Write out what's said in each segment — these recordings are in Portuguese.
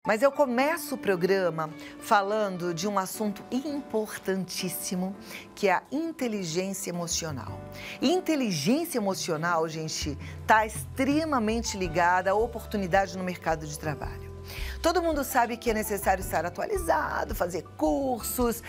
Mas eu começo o programa falando de um assunto importantíssimo, que é a inteligência emocional. E inteligência emocional, gente, está extremamente ligada à oportunidade no mercado de trabalho. Todo mundo sabe que é necessário estar atualizado, fazer cursos,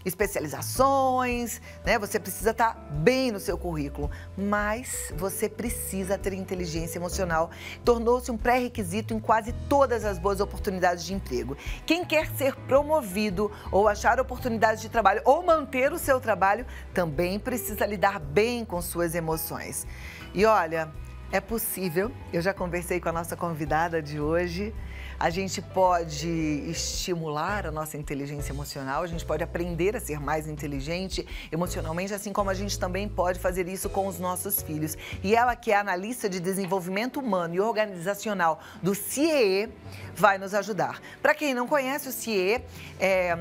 especializações, né? Você precisa estar bem no seu currículo, mas você precisa ter inteligência emocional. Tornou-se um pré-requisito em quase todas as boas oportunidades de emprego. Quem quer ser promovido ou achar oportunidades de trabalho ou manter o seu trabalho, também precisa lidar bem com suas emoções. E olha, é possível, eu já conversei com a nossa convidada de hoje, a gente pode estimular a nossa inteligência emocional, a gente pode aprender a ser mais inteligente emocionalmente, assim como a gente também pode fazer isso com os nossos filhos. E ela, que é analista de desenvolvimento humano e organizacional do CIEE, vai nos ajudar. Para quem não conhece, o CIEE é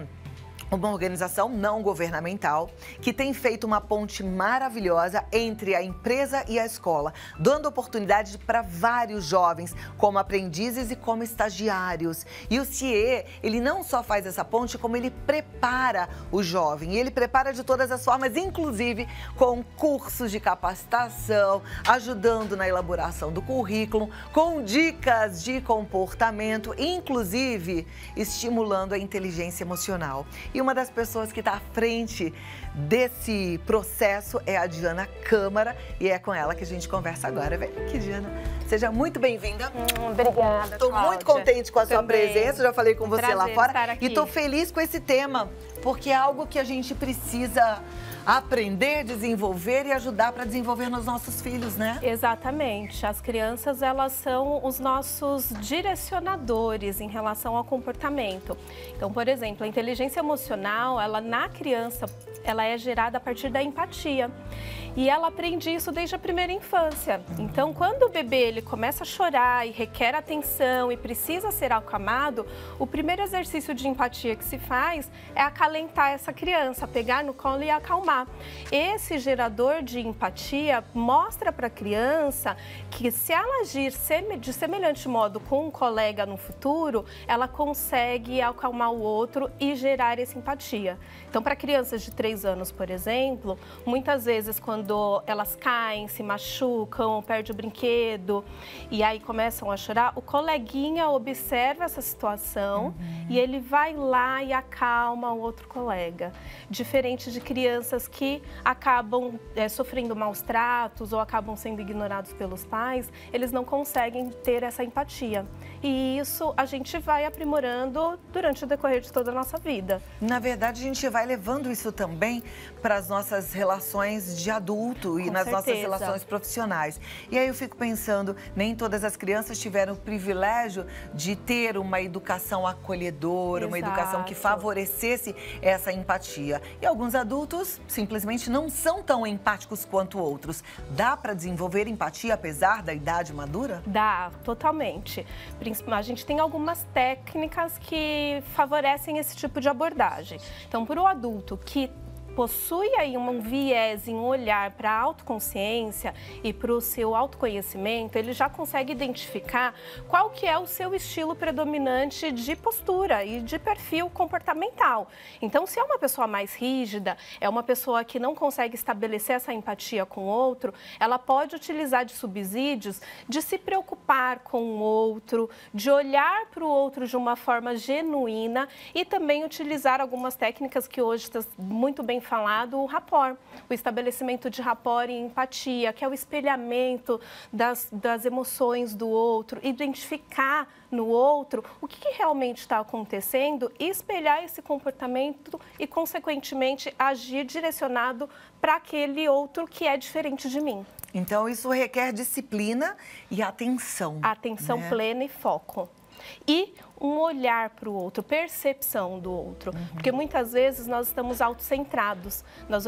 uma organização não governamental que tem feito uma ponte maravilhosa entre a empresa e a escola, dando oportunidade para vários jovens, como aprendizes e como estagiários. E o CIEE, ele não só faz essa ponte, como ele prepara o jovem. E ele prepara de todas as formas, inclusive com cursos de capacitação, ajudando na elaboração do currículo, com dicas de comportamento, inclusive estimulando a inteligência emocional. E uma das pessoas que está à frente desse processo é a Diana Câmara e é com ela que a gente conversa agora. Vem aqui, Diana. Seja muito bem-vinda. Obrigada, Estou muito contente com a sua presença, já falei com você lá fora. Estar aqui. E estou feliz com esse tema, porque é algo que a gente precisa aprender, desenvolver e ajudar para desenvolver nos nossos filhos, né? Exatamente. As crianças, elas são os nossos direcionadores em relação ao comportamento. Então, por exemplo, a inteligência emocional, ela na criança, ela é gerada a partir da empatia. E ela aprende isso desde a primeira infância. Então, quando o bebê ele começa a chorar e requer atenção e precisa ser acalmado, o primeiro exercício de empatia que se faz é acalentar essa criança, pegar no colo e acalmar. Esse gerador de empatia mostra para a criança que se ela agir de semelhante modo com um colega no futuro, ela consegue acalmar o outro e gerar essa empatia. Então, para crianças de 3 anos, por exemplo, muitas vezes quando elas caem, se machucam, perdem o brinquedo e aí começam a chorar, o coleguinha observa essa situação e ele vai lá e acalma o outro colega. Diferente de crianças que acabam sofrendo maus tratos ou acabam sendo ignorados pelos pais, eles não conseguem ter essa empatia. E isso a gente vai aprimorando durante o decorrer de toda a nossa vida. Na verdade, a gente vai levando isso também para as nossas relações de adulto e nas nossas relações profissionais. E aí eu fico pensando, nem todas as crianças tiveram o privilégio de ter uma educação acolhedora, uma educação que favorecesse essa empatia. E alguns adultos simplesmente não são tão empáticos quanto outros. Dá para desenvolver empatia apesar da idade madura? Dá, totalmente. A gente tem algumas técnicas que favorecem esse tipo de abordagem. Então, para o adulto que possui aí um viés em olhar para a autoconsciência e para o seu autoconhecimento, ele já consegue identificar qual que é o seu estilo predominante de postura e de perfil comportamental. Então, se é uma pessoa mais rígida, é uma pessoa que não consegue estabelecer essa empatia com o outro, ela pode utilizar de subsídios de se preocupar com o outro, de olhar para o outro de uma forma genuína e também utilizar algumas técnicas que hoje estão muito bem falado, o rapport, o estabelecimento de rapport e empatia, que é o espelhamento das emoções do outro, identificar no outro o que realmente está acontecendo e espelhar esse comportamento e, consequentemente, agir direcionado para aquele outro que é diferente de mim. Então, isso requer disciplina e atenção. Atenção plena e foco. E um olhar para o outro, percepção do outro. Porque muitas vezes nós estamos autocentrados, nós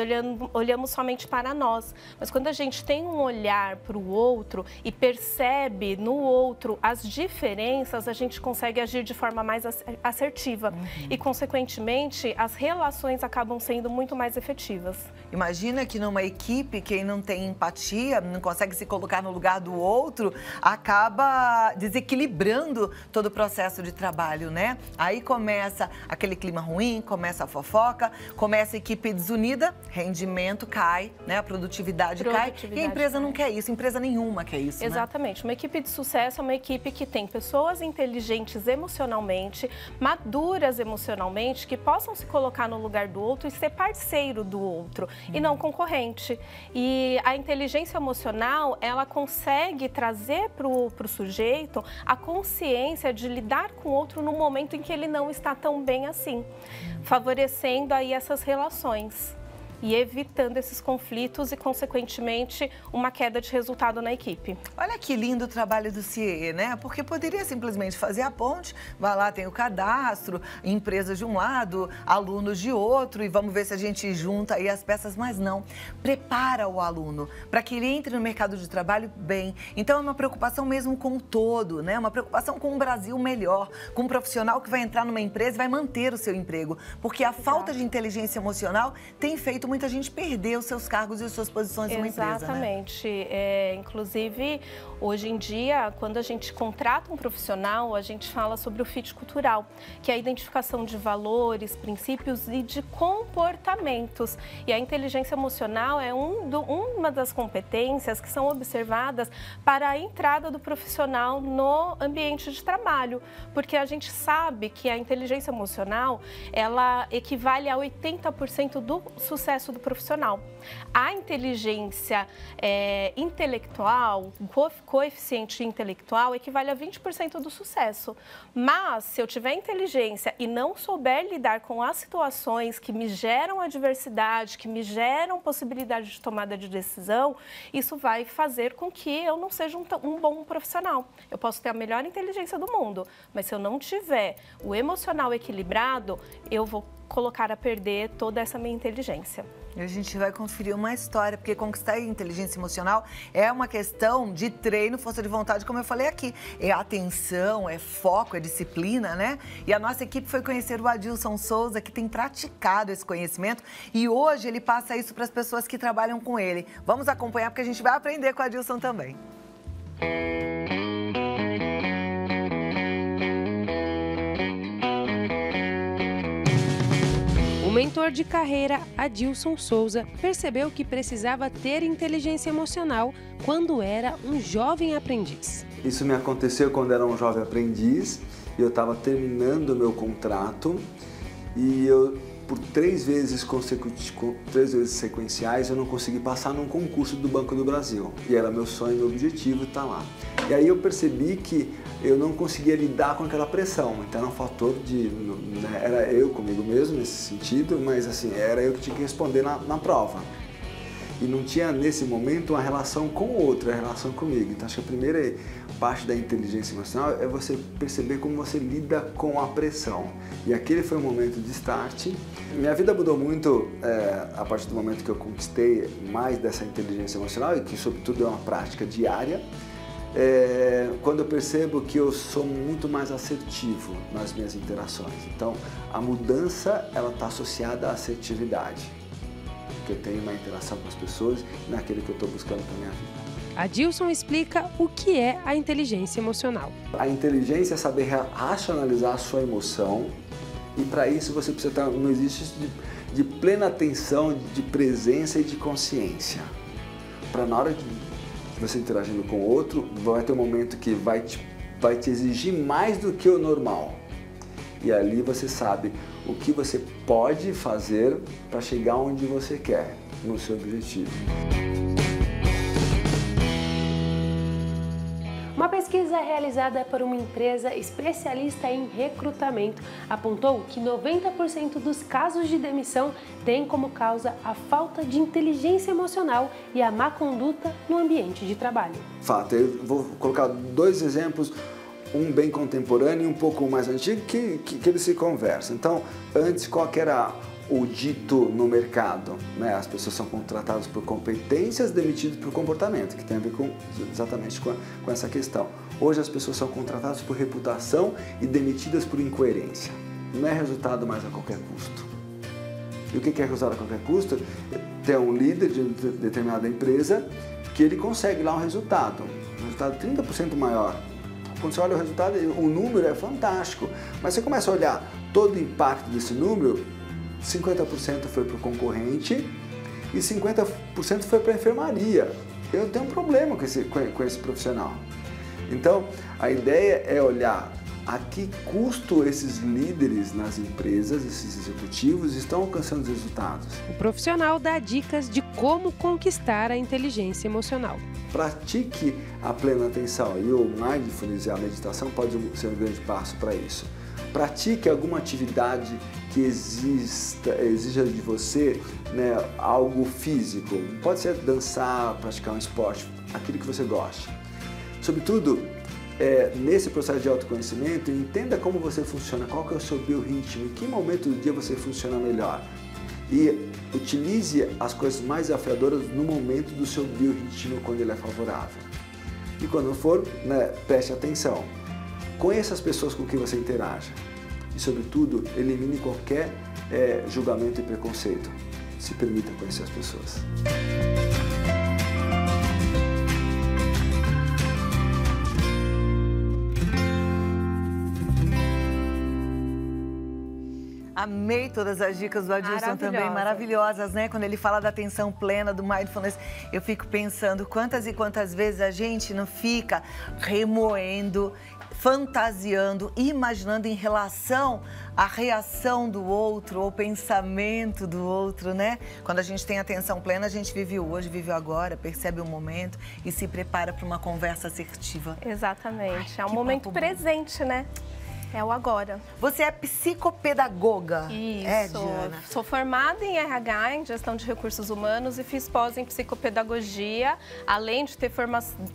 olhamos somente para nós. Mas quando a gente tem um olhar para o outro e percebe no outro as diferenças, a gente consegue agir de forma mais assertiva. E, consequentemente, as relações acabam sendo muito mais efetivas. Imagina que numa equipe, quem não tem empatia, não consegue se colocar no lugar do outro, acaba desequilibrando toda do processo de trabalho, né? Aí começa aquele clima ruim, começa a fofoca, começa a equipe desunida, rendimento cai, né? A produtividade cai. E a empresa não quer isso, empresa nenhuma quer isso, Exatamente. Uma equipe de sucesso é uma equipe que tem pessoas inteligentes emocionalmente, maduras emocionalmente, que possam se colocar no lugar do outro e ser parceiro do outro e não concorrente. E a inteligência emocional, ela consegue trazer para o sujeito a consciência de lidar com o outro no momento em que ele não está tão bem assim, favorecendo aí essas relações e evitando esses conflitos e, consequentemente, uma queda de resultado na equipe. Olha que lindo o trabalho do CIE, né? Porque poderia simplesmente fazer a ponte, vai lá, tem o cadastro, empresas de um lado, alunos de outro, e vamos ver se a gente junta aí as peças, mas não. Prepara o aluno para que ele entre no mercado de trabalho bem. Então, é uma preocupação mesmo com o todo, né? Uma preocupação com um Brasil melhor, com um profissional que vai entrar numa empresa e vai manter o seu emprego. Porque a falta de inteligência emocional tem feito muita gente perder os seus cargos e as suas posições numa empresa, né? Exatamente. Inclusive, hoje em dia, quando a gente contrata um profissional, a gente fala sobre o fit cultural, que é a identificação de valores, princípios e de comportamentos. E a inteligência emocional é uma das competências que são observadas para a entrada do profissional no ambiente de trabalho, porque a gente sabe que a inteligência emocional, ela equivale a 80% do sucesso do profissional. A inteligência intelectual, o coeficiente intelectual equivale a 20% do sucesso. Mas, se eu tiver inteligência e não souber lidar com as situações que me geram adversidade, que me geram possibilidade de tomada de decisão, isso vai fazer com que eu não seja um bom profissional. Eu posso ter a melhor inteligência do mundo, mas se eu não tiver o emocional equilibrado, eu vou colocar a perder toda essa minha inteligência. E a gente vai conferir uma história, porque conquistar a inteligência emocional é uma questão de treino, força de vontade, como eu falei aqui. É atenção, é foco, é disciplina, né? E a nossa equipe foi conhecer o Adilson Souza, que tem praticado esse conhecimento, e hoje ele passa isso para as pessoas que trabalham com ele. Vamos acompanhar, porque a gente vai aprender com o Adilson também. O mentor de carreira, Adilson Souza, percebeu que precisava ter inteligência emocional quando era um jovem aprendiz. Isso me aconteceu quando era um jovem aprendiz, eu estava terminando o meu contrato e por 3 vezes sequenciais, eu não consegui passar num concurso do Banco do Brasil. E era meu sonho, meu objetivo estar lá. E aí eu percebi que eu não conseguia lidar com aquela pressão. Então era um fator era eu comigo mesmo nesse sentido, mas assim, era eu que tinha que responder na prova. E não tinha nesse momento uma relação com o outro, a relação comigo. Então acho que a primeira parte da inteligência emocional é você perceber como você lida com a pressão. E aquele foi um momento de start. Minha vida mudou muito a partir do momento que eu conquistei mais dessa inteligência emocional e que sobretudo é uma prática diária. Quando eu percebo que eu sou muito mais assertivo nas minhas interações. Então a mudança ela está associada à assertividade. Que eu tenho uma interação com as pessoas naquele que eu estou buscando para a minha vida. Adilson explica o que é a inteligência emocional. A inteligência é saber racionalizar a sua emoção e para isso você precisa estar num exercício de plena atenção, de presença e de consciência. Para na hora de você interagindo com o outro, vai ter um momento que vai te exigir mais do que o normal. E ali você sabe o que você pode fazer para chegar onde você quer, no seu objetivo. Uma pesquisa realizada por uma empresa especialista em recrutamento apontou que 90% dos casos de demissão têm como causa a falta de inteligência emocional e a má conduta no ambiente de trabalho. Fato, eu vou colocar 2 exemplos, um bem contemporâneo e um pouco mais antigo, que eles se conversam. Então, antes, qual que era o dito no mercado? Né? As pessoas são contratadas por competências, demitidas por comportamento, que tem a ver exatamente com essa questão. Hoje as pessoas são contratadas por reputação e demitidas por incoerência. Não é resultado mais a qualquer custo. E o que é resultado a qualquer custo? Tem um líder de determinada empresa que ele consegue lá um resultado 30% maior. Quando você olha o resultado, o número é fantástico. Mas você começa a olhar todo o impacto desse número, 50% foi para o concorrente e 50% foi para a enfermaria. Eu tenho um problema com esse profissional. Então, a ideia é olhar a que custo esses líderes nas empresas, esses executivos, estão alcançando os resultados. O profissional dá dicas de como conquistar a inteligência emocional. Pratique a plena atenção e o mindfulness e a meditação pode ser um grande passo para isso. Pratique alguma atividade que exija de você, né, algo físico. Pode ser dançar, praticar um esporte, aquilo que você goste. Sobretudo, nesse processo de autoconhecimento, entenda como você funciona, qual que é o seu biorritmo, em que momento do dia você funciona melhor. E utilize as coisas mais desafiadoras no momento do seu biorritmo, quando ele é favorável. E quando for, né, preste atenção. Conheça as pessoas com quem você interage. E, sobretudo, elimine qualquer julgamento e preconceito. Se permita conhecer as pessoas. Amei todas as dicas do Adilson também, maravilhosas, né? Quando ele fala da atenção plena, do mindfulness, eu fico pensando quantas e quantas vezes a gente não fica remoendo, fantasiando, imaginando em relação à reação do outro ou pensamento do outro, né? Quando a gente tem atenção plena, a gente vive o hoje, vive o agora, percebe o momento e se prepara para uma conversa assertiva. Exatamente, é um momento presente, né? É o agora. Você é psicopedagoga. Isso. Diana? Sou formada em RH, em gestão de recursos humanos, e fiz pós em psicopedagogia, além de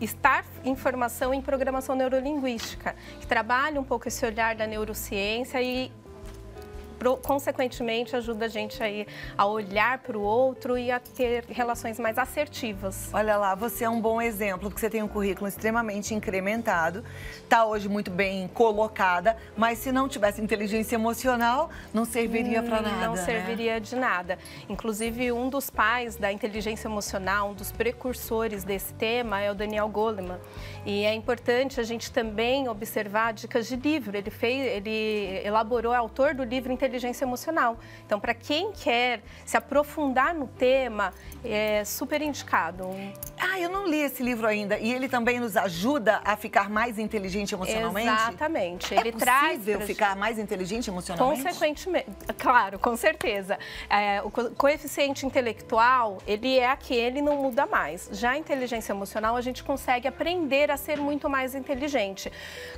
estar em formação em programação neurolinguística, que trabalha um pouco esse olhar da neurociência e, consequentemente, ajuda a gente aí a olhar para o outro e a ter relações mais assertivas. Olha lá, você é um bom exemplo, porque você tem um currículo extremamente incrementado, está hoje muito bem colocada, mas se não tivesse inteligência emocional, não serviria para nada. Não serviria de nada. Inclusive, um dos pais da inteligência emocional, um dos precursores desse tema é o Daniel Goleman. E é importante a gente também observar dicas de livro. Ele elaborou, é autor do livro Inteligência Emocional. Então, para quem quer se aprofundar no tema, é super indicado. Eu não li esse livro ainda. E ele também nos ajuda a ficar mais inteligente emocionalmente? Exatamente. Ele possível ficar mais inteligente emocionalmente? Consequentemente, claro, com certeza. O coeficiente intelectual, ele é aquele, não muda mais. Já a inteligência emocional, a gente consegue aprender a ser muito mais inteligente.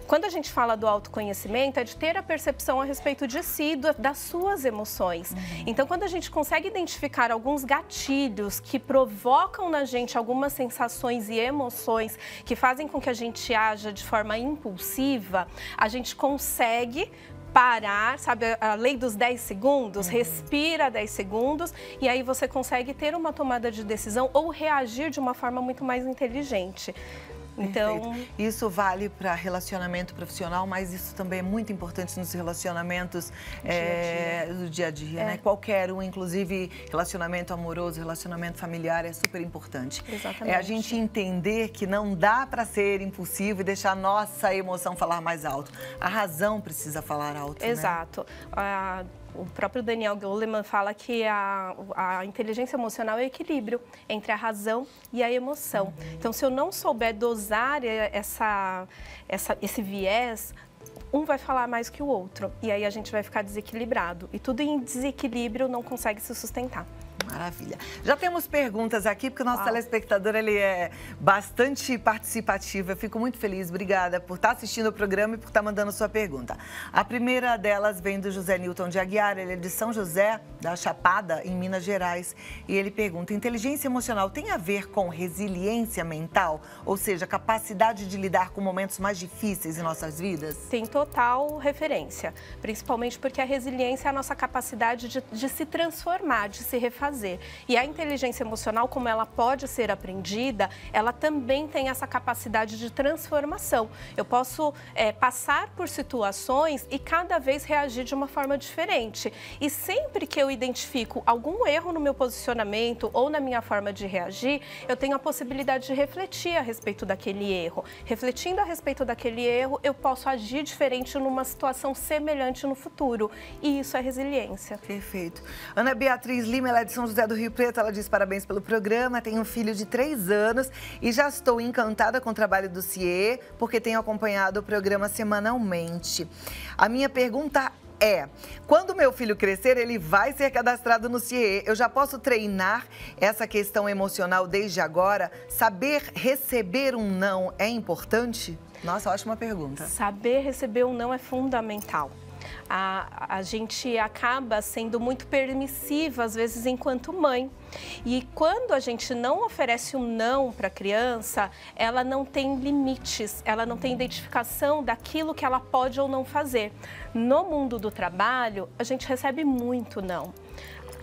Quando a gente fala do autoconhecimento, é de ter a percepção a respeito de si, das suas emoções. Então, quando a gente consegue identificar alguns gatilhos que provocam na gente algumas sensações e emoções que fazem com que a gente haja de forma impulsiva, a gente consegue parar, sabe, a lei dos 10 segundos, respira 10 segundos e aí você consegue ter uma tomada de decisão ou reagir de uma forma muito mais inteligente. Então, isso vale para relacionamento profissional, mas isso também é muito importante nos relacionamentos do dia a dia, né? Qualquer um, inclusive relacionamento amoroso, relacionamento familiar, é super importante. Exatamente. É a gente entender que não dá para ser impulsivo e deixar a nossa emoção falar mais alto. A razão precisa falar alto, Exato. Né? O próprio Daniel Goleman fala que a inteligência emocional é o equilíbrio entre a razão e a emoção. Então, se eu não souber dosar esse viés, um vai falar mais que o outro. E aí a gente vai ficar desequilibrado. E tudo em desequilíbrio não consegue se sustentar. Maravilha. Já temos perguntas aqui, porque o nosso telespectador ele é bastante participativo. Eu fico muito feliz. Obrigada por estar assistindo o programa e por estar mandando sua pergunta. A primeira delas vem do José Newton de Aguiar. Ele é de São José da Chapada, em Minas Gerais. E ele pergunta, inteligência emocional tem a ver com resiliência mental? Ou seja, capacidade de lidar com momentos mais difíceis em nossas vidas? Tem total referência. Principalmente porque a resiliência é a nossa capacidade de se transformar, de se refazer. fazer. E a inteligência emocional, como ela pode ser aprendida, ela também tem essa capacidade de transformação. Eu posso passar por situações e cada vez reagir de uma forma diferente. E sempre que eu identifico algum erro no meu posicionamento ou na minha forma de reagir, eu tenho a possibilidade de refletir a respeito daquele erro. Refletindo a respeito daquele erro, eu posso agir diferente numa situação semelhante no futuro. E isso é resiliência. Perfeito. Ana Beatriz Lima, ela é de São José do Rio Preto, ela diz parabéns pelo programa, tem um filho de 3 anos e já estou encantada com o trabalho do CIE, porque tenho acompanhado o programa semanalmente. A minha pergunta é, quando meu filho crescer, ele vai ser cadastrado no CIE. Eu já posso treinar essa questão emocional desde agora? Saber receber um não é importante? Nossa, ótima pergunta. Saber receber um não é fundamental. A gente acaba sendo muito permissiva, às vezes, enquanto mãe. E quando a gente não oferece um não para a criança, ela não tem limites, ela não tem identificação daquilo que ela pode ou não fazer. No mundo do trabalho, a gente recebe muito não.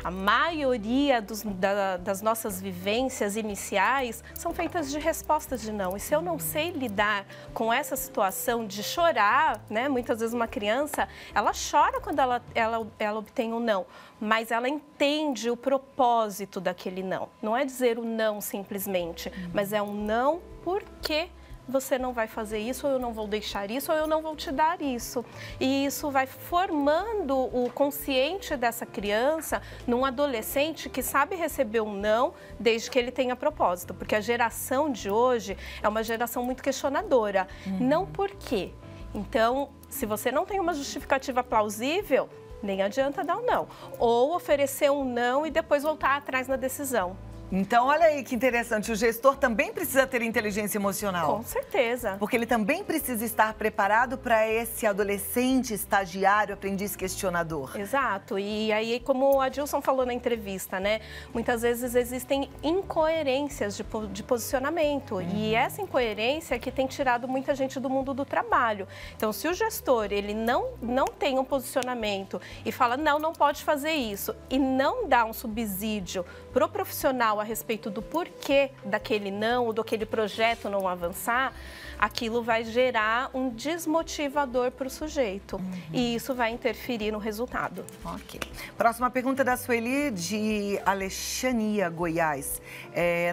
A maioria das nossas vivências iniciais são feitas de respostas de não. E se eu não sei lidar com essa situação de chorar, né? Muitas vezes uma criança, ela chora quando ela obtém um não, mas ela entende o propósito daquele não. Não é dizer o não simplesmente, mas é um não porque você não vai fazer isso, ou eu não vou deixar isso, ou eu não vou te dar isso. E isso vai formando o consciente dessa criança num adolescente que sabe receber um não desde que ele tenha propósito. Porque a geração de hoje é uma geração muito questionadora. Não por quê? Então, se você não tem uma justificativa plausível, nem adianta dar um não. Ou oferecer um não e depois voltar atrás na decisão. Então, olha aí que interessante, o gestor também precisa ter inteligência emocional. Com certeza. Porque ele também precisa estar preparado para esse adolescente, estagiário, aprendiz questionador. Exato. E aí, como o Adilson falou na entrevista, né? Muitas vezes existem incoerências de posicionamento. E essa incoerência é que tem tirado muita gente do mundo do trabalho. Então, se o gestor, ele não tem um posicionamento e fala, não pode fazer isso, e não dá um subsídio para o profissional a respeito do porquê daquele não ou daquele projeto não avançar, aquilo vai gerar um desmotivador para o sujeito. E isso vai interferir no resultado. Ok. Próxima pergunta da Sueli, de Alexandria, Goiás.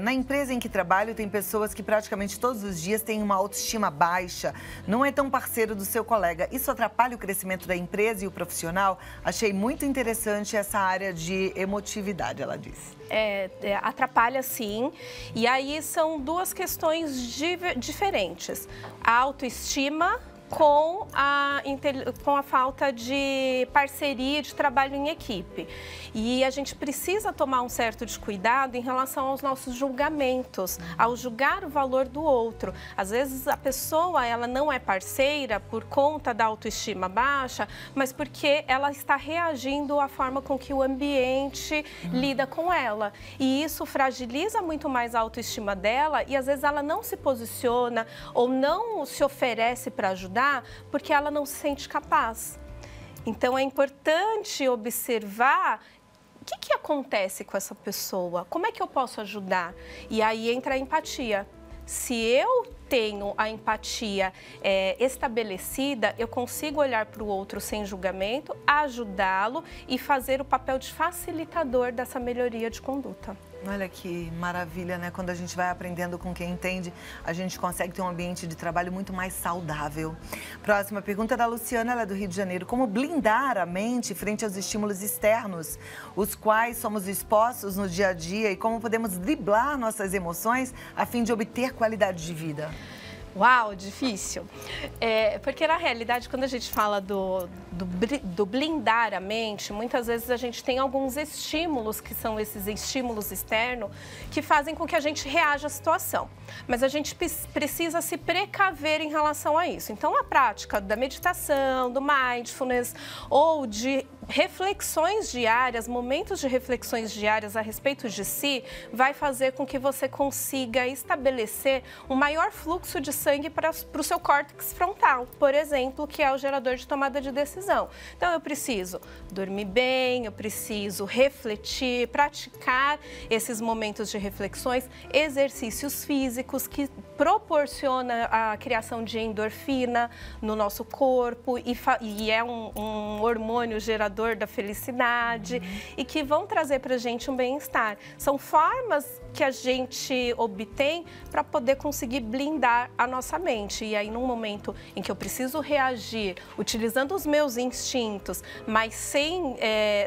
Na empresa em que trabalho, tem pessoas que praticamente todos os dias têm uma autoestima baixa, não é tão parceiro do seu colega. Isso atrapalha o crescimento da empresa e o profissional? Achei muito interessante essa área de emotividade, ela disse. Atrapalha sim, e aí são duas questões diferentes. A autoestima com a falta de parceria, de trabalho em equipe. E a gente precisa tomar um certo cuidado em relação aos nossos julgamentos, ao julgar o valor do outro. Às vezes a pessoa ela não é parceira por conta da autoestima baixa, mas porque ela está reagindo à forma com que o ambiente lida com ela. E isso fragiliza muito mais a autoestima dela e às vezes ela não se posiciona ou não se oferece para ajudar porque ela não se sente capaz. Então, é importante observar o que acontece com essa pessoa, como é que eu posso ajudar? E aí entra a empatia. Se eu tenho a empatia estabelecida, eu consigo olhar para o outro sem julgamento, ajudá-lo e fazer o papel de facilitador dessa melhoria de conduta. Olha que maravilha, né? Quando a gente vai aprendendo com quem entende, a gente consegue ter um ambiente de trabalho muito mais saudável. Próxima pergunta é da Luciana, ela é do Rio de Janeiro. Como blindar a mente frente aos estímulos externos, os quais somos expostos no dia a dia, e como podemos driblar nossas emoções a fim de obter qualidade de vida? Uau, difícil. Porque, na realidade, quando a gente fala do blindar a mente, muitas vezes a gente tem alguns estímulos, que são esses estímulos externos, que fazem com que a gente reaja à situação. Mas a gente precisa se precaver em relação a isso. Então, a prática da meditação, do mindfulness, ou de reflexões diárias, momentos de reflexões diárias a respeito de si, vai fazer com que você consiga estabelecer um maior fluxo de sangue para o seu córtex frontal, por exemplo, que é o gerador de tomada de decisão. Então, eu preciso dormir bem, eu preciso refletir, praticar esses momentos de reflexões, exercícios físicos que proporciona a criação de endorfina no nosso corpo e é um hormônio gerador da felicidade e que vão trazer para a gente um bem-estar. São formas que a gente obtém para poder conseguir blindar a nossa mente. E aí, num momento em que eu preciso reagir, utilizando os meus instintos, mas sem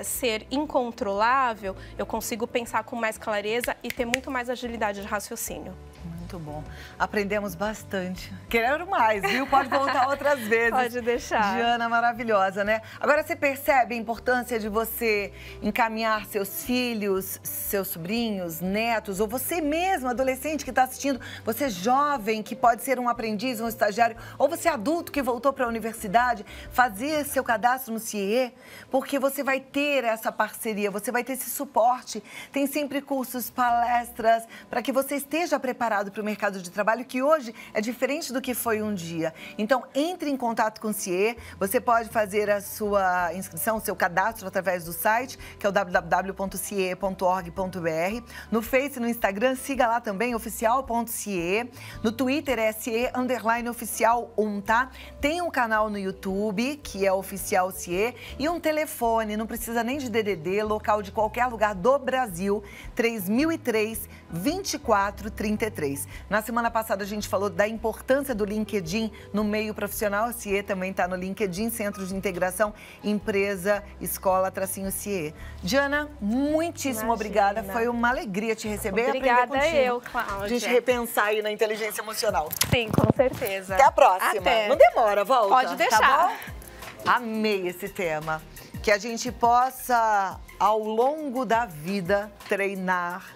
ser incontrolável, eu consigo pensar com mais clareza e ter muito mais agilidade de raciocínio. Muito bom. Aprendemos bastante. Quero mais, viu? Pode voltar outras vezes. Pode deixar. Diana, maravilhosa, né? Agora, você percebe a importância de você encaminhar seus filhos, seus sobrinhos, netos, ou você mesmo, adolescente que está assistindo, você jovem que pode ser um aprendiz, um estagiário, ou você adulto que voltou para a universidade, fazer seu cadastro no CIE, porque você vai ter essa parceria, você vai ter esse suporte. Tem sempre cursos, palestras, para que você esteja preparado para o mercado de trabalho, que hoje é diferente do que foi um dia. Então, entre em contato com o CIE, você pode fazer a sua inscrição, o seu cadastro através do site, que é o www.cie.org.br. No Face e no Instagram, siga lá também, oficial.cie. No Twitter é CIE_oficial1, tá? Tem um canal no YouTube, que é Oficial CIE, e um telefone, não precisa nem de DDD, local de qualquer lugar do Brasil, 3003-2433. Na semana passada a gente falou da importância do LinkedIn no meio profissional. A CIE também está no LinkedIn, Centro de Integração Empresa Escola _CIE. Diana, muitíssimo obrigada. Foi uma alegria te receber. Obrigada eu, Cláudia. A gente repensar aí na inteligência emocional. Sim, com certeza. Até a próxima. Até. Não demora, volta. Pode deixar. Tá bom? Amei esse tema. Que a gente possa, ao longo da vida, treinar,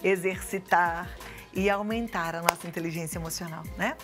exercitar e aumentar a nossa inteligência emocional, né?